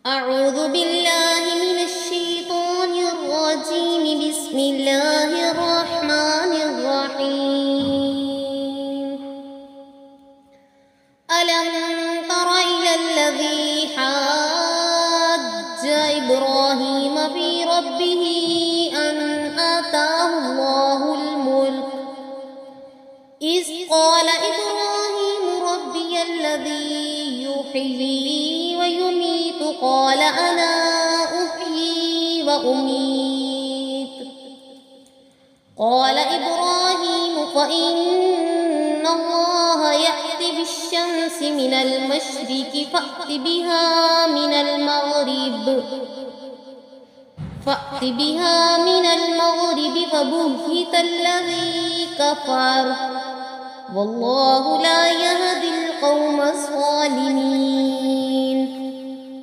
أعوذ بالله من الشيطان الرجيم. بسم الله الرحمن الرحيم. ألم تر إلى الذي حاج إبراهيم في ربه أن آتاه الله الملك إذ قال إبراهيم ربي الذي يحيي ويميت قال أنا أحيي وأميت. قال إبراهيم فإن الله يأتي بالشمس من المشرق فأت بها من المغرب فبهت الذي كفر والله لا يهدي